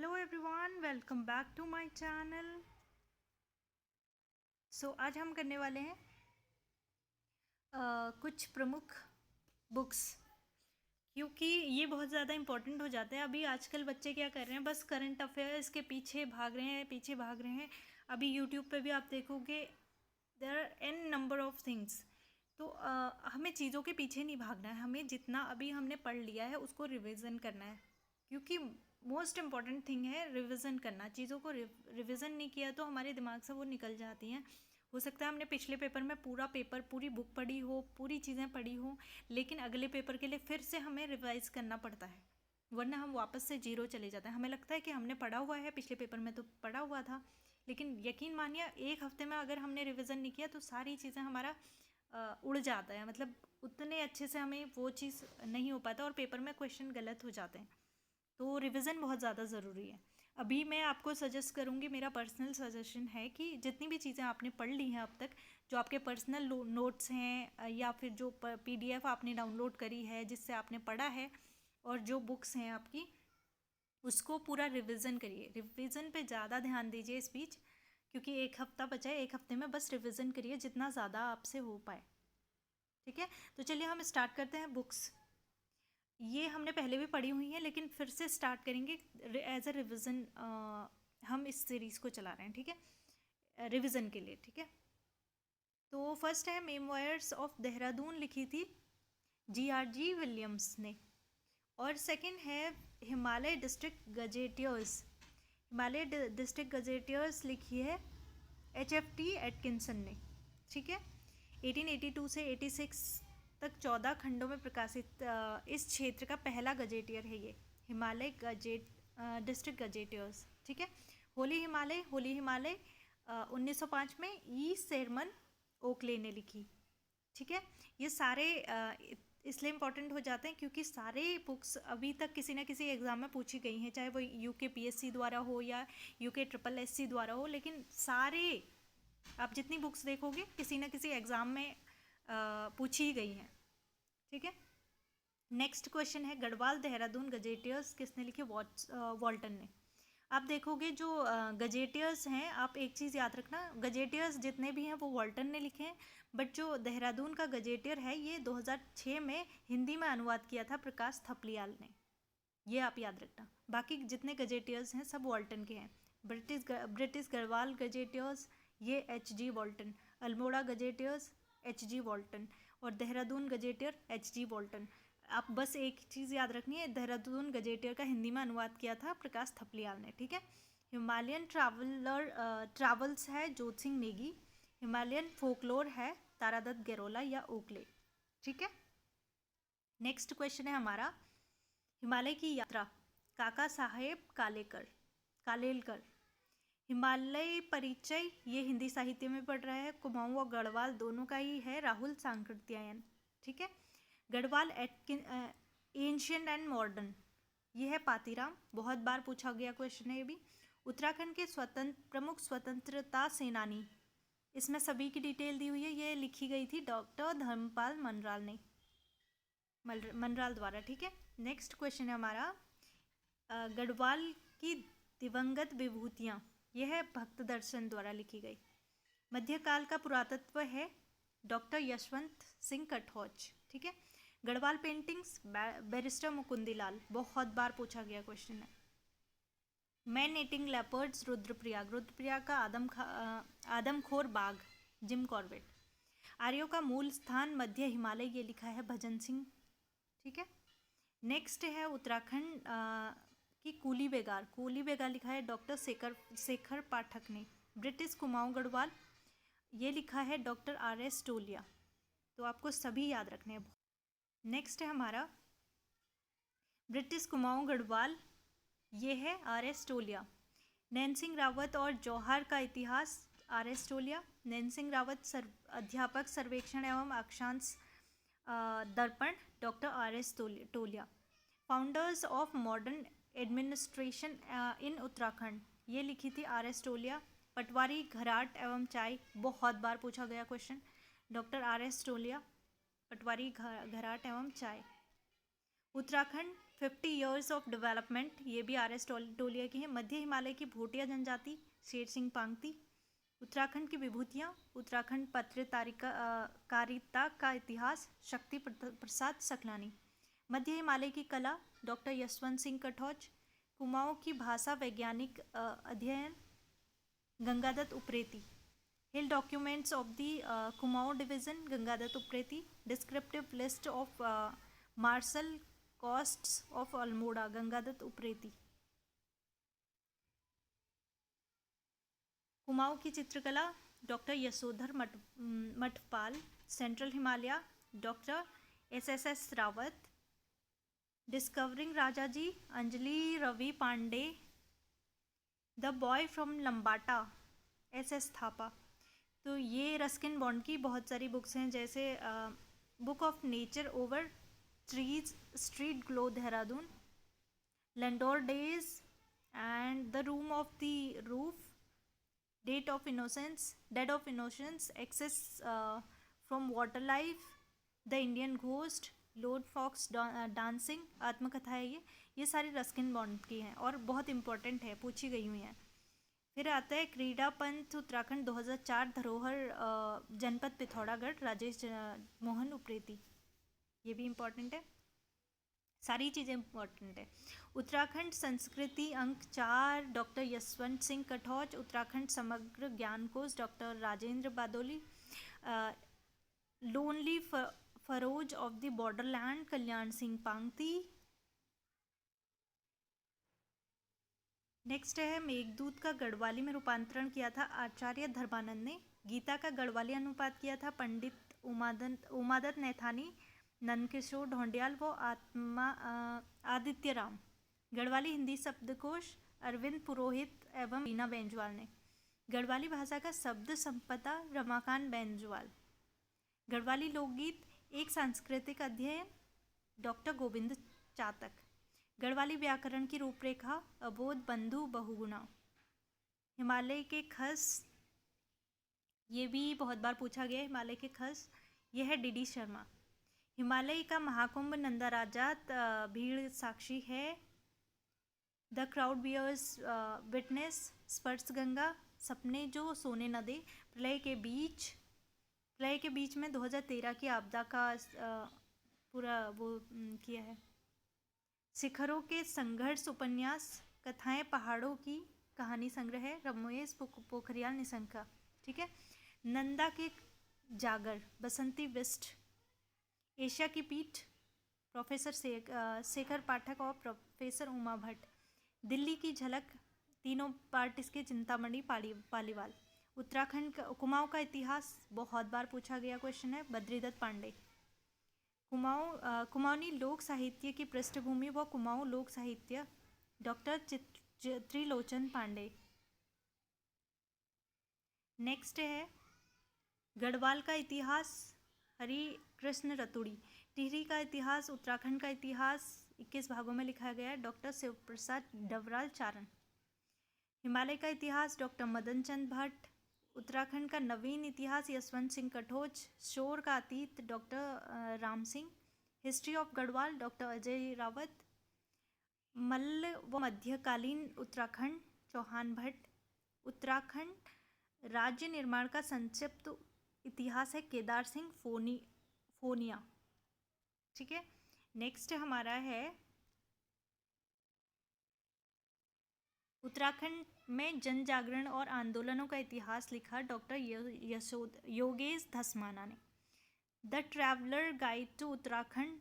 Hello everyone, welcome back to my channel. आज हम करने वाले हैं कुछ प्रमुख बुक्स, क्योंकि ये बहुत ज़्यादा इम्पोर्टेंट हो जाते हैं। अभी आजकल बच्चे क्या कर रहे हैं, बस करंट अफेयर्स के पीछे भाग रहे हैं। अभी यूट्यूब पे भी आप देखोगे there are n number of things. तो हमें चीज़ों के पीछे नहीं भागना है, हमें जितना अभी हमने पढ़ लिया है उसको रिवीजन करना है, क्योंकि मोस्ट इम्पॉर्टेंट थिंग है रिवीजन करना। चीज़ों को रिवीजन नहीं किया तो हमारे दिमाग से वो निकल जाती हैं। हो सकता है हमने पिछले पेपर में पूरा पेपर, पूरी बुक पढ़ी हो, पूरी चीज़ें पढ़ी हो, लेकिन अगले पेपर के लिए फिर से हमें रिवाइज करना पड़ता है, वरना हम वापस से जीरो चले जाते हैं। हमें लगता है कि हमने पढ़ा हुआ है, पिछले पेपर में तो पढ़ा हुआ था, लेकिन यकीन मानिए एक हफ्ते में अगर हमने रिवीजन नहीं किया तो सारी चीज़ें हमारा उड़ जाता है। मतलब उतने अच्छे से हमें वो चीज़ नहीं हो पाता और पेपर में क्वेश्चन गलत हो जाते हैं। तो रिवीजन बहुत ज़्यादा ज़रूरी है। अभी मैं आपको सजेस्ट करूँगी, मेरा पर्सनल सजेशन है कि जितनी भी चीज़ें आपने पढ़ ली हैं अब तक, जो आपके पर्सनल नोट्स हैं या फिर जो PDF आपने डाउनलोड करी है जिससे आपने पढ़ा है, और जो बुक्स हैं आपकी, उसको पूरा रिवीजन करिए। रिवीजन पे ज़्यादा ध्यान दीजिए इस बीच, क्योंकि एक हफ्ता बचा है। एक हफ्ते में बस रिवीजन करिए जितना ज़्यादा आपसे हो पाए। ठीक है, तो चलिए हम स्टार्ट करते हैं। बुक्स ये हमने पहले भी पढ़ी हुई हैं, लेकिन फिर से स्टार्ट करेंगे एज अ रिविज़न। हम इस सीरीज़ को चला रहे हैं, ठीक है, रिविज़न के लिए। ठीक है, तो फर्स्ट है मेमोयर्स ऑफ देहरादून, लिखी थी GRG विलियम्स ने। और सेकंड है Himalaya district gazetteers. Himalaya district gazetteers लिखी है HFT एटकिंसन ने। ठीक है, 1882 से 86 तक 14 खंडों में प्रकाशित इस क्षेत्र का पहला गजेटियर है ये, हिमालय गजेट डिस्ट्रिक्ट गजेटियर्स। ठीक है, होली हिमालय 1905 में शेरमन ओकले ने लिखी। ठीक है, ये सारे इसलिए इम्पोर्टेंट हो जाते हैं क्योंकि सारे बुक्स अभी तक किसी न किसी एग्ज़ाम में पूछी गई हैं, चाहे वो UK PSC द्वारा हो या UK SSS द्वारा हो, लेकिन सारे आप जितनी बुक्स देखोगे किसी न किसी एग्ज़ाम में पूछी ही गई हैं। ठीक है, नेक्स्ट क्वेश्चन है गढ़वाल देहरादून गजेटियर्स किसने लिखे? वॉल्टन ने। आप देखोगे जो गजेटियर्स हैं, आप एक चीज़ याद रखना, गजेटियर्स जितने भी हैं वो वॉल्टन ने लिखे हैं, बट जो देहरादून का गजेटियर है ये 2006 में हिंदी में अनुवाद किया था प्रकाश थपलियाल ने। ये आप याद रखना। बाकी जितने गजेटियर्स हैं सब वॉल्टन के हैं। ब्रिटिश गढ़वाल गजेटियर्स ये HG वॉल्टन, अल्मोड़ा गजेटियर्स HG वॉल्टन, और देहरादून गजेटियर HG वॉल्टन। आप बस एक चीज़ याद रखनी है, देहरादून गजेटियर का हिंदी में अनुवाद किया था प्रकाश थपलियाल ने। ठीक है, हिमालयन ट्रैवल्स है जोत सिंह नेगी। हिमालयन फोकलोर है तारादत्त गेरोला या ओकले। ठीक है, नेक्स्ट क्वेश्चन है हमारा हिमालय की यात्रा, काका साहेब कालेलकर। हिमालय परिचय ये हिंदी साहित्य में पढ़ रहा है, कुमाऊँ और गढ़वाल दोनों का ही है, राहुल सांकृत्यायन। ठीक है, गढ़वाल एंशियंट एंड मॉडर्न ये है पातीराम, बहुत बार पूछा गया क्वेश्चन है ये भी। उत्तराखंड के प्रमुख स्वतंत्रता सेनानी, इसमें सभी की डिटेल दी हुई है, ये लिखी गई थी डॉक्टर धर्मपाल मनराल द्वारा। ठीक है, नेक्स्ट क्वेश्चन है हमारा गढ़वाल की दिवंगत विभूतियाँ, यह है भक्त दर्शन द्वारा लिखी गई। मध्यकाल का पुरातत्व है डॉक्टर यशवंत सिंह कटौच। ठीक है, गढ़वाल पेंटिंग्स बैरिस्टर मुकुंदीलाल, बहुत बार पूछा गया क्वेश्चन है। मैन ईटिंग लेपर्ड्स रुद्रप्रयाग का आदमखोर बाघ जिम कॉर्बेट। आर्यों का मूल स्थान मध्य हिमालय, ये लिखा है भजन सिंह। ठीक है, नेक्स्ट है उत्तराखंड की कूली बेगार लिखा है डॉक्टर शेखर पाठक ने। ब्रिटिश कुमाऊँ गढ़वाल ये लिखा है डॉक्टर RS टोलिया। तो आपको सभी याद रखने हैं। नेक्स्ट है हमारा ब्रिटिश कुमाऊँ गढ़वाल, ये है RS टोलिया। नैनसिंह रावत और जौहर का इतिहास, RS टोलिया। नैनसिंह रावत अध्यापक सर्वेक्षण एवं अक्षांश दर्पण, doctor RS Tolia. Founders of modern administration in Uttarakhand, ये लिखी थी RS टोलिया। पटवारी घराट एवं चाय, बहुत बार पूछा गया क्वेश्चन, डॉक्टर RS टोलिया। पटवारी घराट एवं चाय। उत्तराखंड 50 ईयर्स ऑफ डेवलपमेंट, ये भी आर एस टोलिया की है। मध्य हिमालय की भोटिया जनजाति, शेर सिंह पांगती। उत्तराखंड की विभूतियाँ, उत्तराखंड पत्रकारिता का इतिहास, शक्ति प्रसाद सकलानी। मध्य हिमालय की कला, डॉक्टर यशवंत सिंह कटौच। कुमाऊँ की भाषा वैज्ञानिक अध्ययन, Gangadatt Upreti. Hill documents of the Kumaon division, Gangadatt Upreti. Descriptive list of martial castes of Almora, Gangadatt Upreti. Kumaon की चित्रकला, doctor Yashodhar Mathpal. Central Himalaya, doctor S Rawat. Discovering Rajaji, Anjali Ravi Pande. The boy from Lambata, S Thapa. तो ये रस्किन बॉन्ड की बहुत सारी बुक्स हैं, जैसे book of nature over trees, street glow Dehradun. Landour days and the room of the roof. Dead of innocence, access from water life, the Indian ghost, lord fox dancing, आत्मकथा है ये सारी रस्किन बॉन्ड की हैं और बहुत इंपॉर्टेंट है, पूछी गई हुई हैं। फिर आता है क्रीडा पंथ उत्तराखंड 2004, धरोहर जनपद पिथौरागढ़, राजेश मोहन उप्रेती। ये भी इम्पॉर्टेंट है, सारी चीज़ें इम्पॉर्टेंट है। उत्तराखंड संस्कृति अंक 4, डॉक्टर यशवंत सिंह कटौच। उत्तराखंड समग्र ज्ञान कोश, doctor Rajendra Badoli. Lonely furrows of the borderland, Kalyan Singh Pangti. Next है मेघदूत का गढ़वाली में रूपांतरण किया था आचार्य धर्मानंद ने। गीता का गढ़वाली अनुवाद किया था पंडित उमादत्त नैथानी, नंदकिशोर ढोंडियाल व आदित्य राम। गढ़वाली हिंदी शब्दकोश, अरविंद पुरोहित एवं रीना बेंजवाल ने। गढ़वाली भाषा का शब्द संपदा, रमाकांत बेंजवाल। गढ़वाली लोकगीत एक सांस्कृतिक अध्ययन, डॉक्टर गोविंद चातक। गढ़वाली व्याकरण की रूपरेखा, अबोध बंधु बहुगुणा। हिमालय के खस, ये भी बहुत बार पूछा गया है, हिमालय के खस, यह है डी शर्मा। हिमालय का महाकुंभ नंदाराजात, भीड़ साक्षी है। द क्राउड बियर्स विटनेस, स्पर्श गंगा, सपने जो सोने न दे। प्रलय के बीच में 2013 की आपदा का पूरा वो किया है। शिखरों के संघर्ष उपन्यास, कथाएं पहाड़ों की कहानी संग्रह है, रमेश पोखरियाल निशंका। ठीक है। नंदा के जागर, बसंती बिस्ट। एशिया की पीठ, प्रोफेसर शेखर पाठक और प्रोफेसर उमा भट्ट। दिल्ली की झलक, तीनों पार्ट इसके, चिंतामणि पालीवाल। उत्तराखंड का कुमाऊँ का इतिहास बहुत बार पूछा गया क्वेश्चन है, बद्रीदत्त पांडे। कुमाऊनी लोक साहित्य की पृष्ठभूमि व कुमाऊँ लोक साहित्य, डॉक्टर त्रिलोचन पांडे। नेक्स्ट है गढ़वाल का इतिहास, हरि कृष्ण रतुड़ी। टिहरी का इतिहास, उत्तराखंड का इतिहास 21 भागों में लिखा गया है, डॉक्टर शिव प्रसाद डवराल चारण। हिमालय का इतिहास, डॉक्टर मदन चंद भट्ट। उत्तराखंड का नवीन इतिहास, यशवंत सिंह कटौच। शोर का अतीत, doctor Ram Singh. History of Garhwal, doctor Ajay Rawat. Malla व मध्यकालीन उत्तराखंड, चौहान भट्ट। उत्तराखंड राज्य निर्माण का संक्षिप्त इतिहास है, केदार सिंह फोनिया। ठीक है। नेक्स्ट हमारा है उत्तराखंड में जन जागरण और आंदोलनों का इतिहास लिखा डॉक्टर योगेश धस्माना ने। The traveller guide to Uttarakhand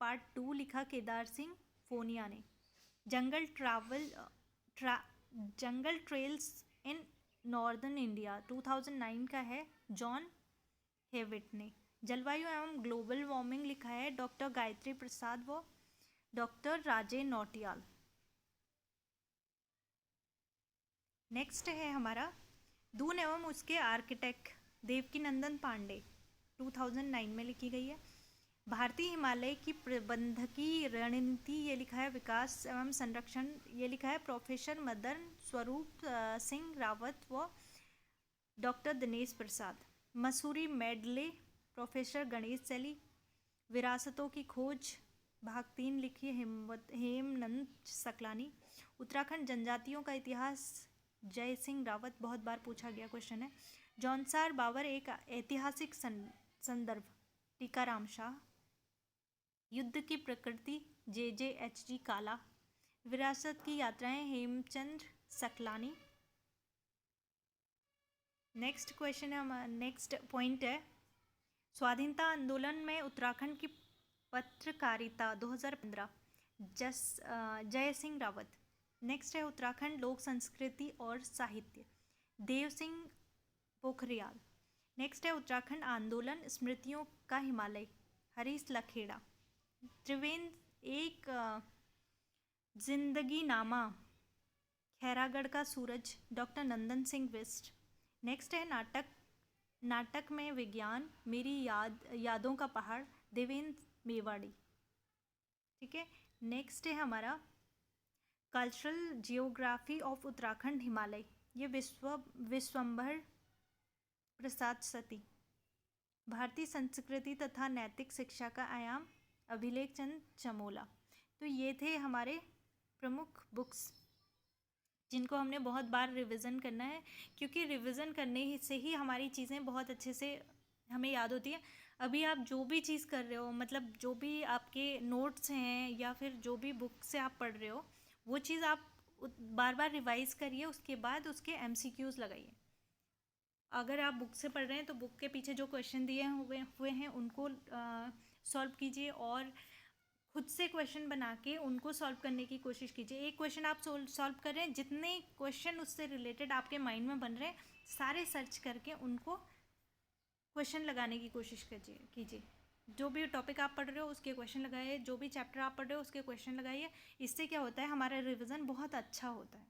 part 2 लिखा केदार सिंह फोनिया ने। Jungle trails in northern India 2009 का है, जॉन हेविट ने। जलवायु एवं ग्लोबल वार्मिंग लिखा है डॉक्टर गायत्री प्रसाद व डॉक्टर राजे नौटियाल। नेक्स्ट है हमारा दून एवं उसके आर्किटेक्ट देवकीनंदन पांडे, 2009 में लिखी गई है। भारतीय हिमालय की प्रबंधकीय रणनीति, ये लिखा है विकास एवं संरक्षण, ये लिखा है प्रोफेसर मदन स्वरूप सिंह रावत व doctor Dinesh Prasad. Mussoorie medley, professor Ganesh चैली। विरासतों की खोज, भाग 3 लिखिए हेमनंद सकलानी। उत्तराखंड जनजातियों का इतिहास जय सिंह रावत, बहुत बार पूछा गया क्वेश्चन है। जौनसार बाबर एक ऐतिहासिक संदर्भ टीकाराम शाह। युद्ध की प्रकृति JJHG काला। विरासत की यात्राएं हेमचंद सकलानी। नेक्स्ट क्वेश्चन है, नेक्स्ट पॉइंट है स्वाधीनता आंदोलन में उत्तराखंड की पत्रकारिता 2015 जय सिंह रावत। नेक्स्ट है उत्तराखंड लोक संस्कृति और साहित्य देव सिंह पोखरियाल। नेक्स्ट है उत्तराखंड आंदोलन स्मृतियों का हिमालय हरीश लखेड़ा। त्रिवेंद्र एक जिंदगी नामा खैरागढ़ का सूरज डॉक्टर नंदन सिंह बिष्ट। नेक्स्ट है नाटक में विज्ञान मेरी यादों का पहाड़ देवेंद्र मेवाड़ी। ठीक है, नेक्स्ट है हमारा cultural geography of Uttarakhand Himalaya, ये विश्वंभर प्रसाद सती। भारतीय संस्कृति तथा नैतिक शिक्षा का आयाम अभिलेख चंद चमोला। तो ये थे हमारे प्रमुख बुक्स जिनको हमने बहुत बार रिवीजन करना है, क्योंकि रिवीजन करने से ही हमारी चीज़ें बहुत अच्छे से हमें याद होती है। अभी आप जो भी चीज़ कर रहे हो, मतलब जो भी आपके नोट्स हैं या फिर जो भी बुक से आप पढ़ रहे हो, वो चीज़ आप बार बार रिवाइज़ करिए, उसके बाद उसके MCQs लगाइए। अगर आप बुक से पढ़ रहे हैं तो बुक के पीछे जो क्वेश्चन दिए हुए हैं उनको सॉल्व कीजिए और खुद से क्वेश्चन बना के उनको सॉल्व करने की कोशिश कीजिए। एक क्वेश्चन आप सॉल्व कर रहे हैं, जितने क्वेश्चन उससे रिलेटेड आपके माइंड में बन रहे हैं सारे सर्च करके उनको क्वेश्चन लगाने की कोशिश कीजिए। जो भी टॉपिक आप पढ़ रहे हो उसके क्वेश्चन लगाइए, जो भी चैप्टर आप पढ़ रहे हो उसके क्वेश्चन लगाइए। इससे क्या होता है, हमारा रिवीजन बहुत अच्छा होता है।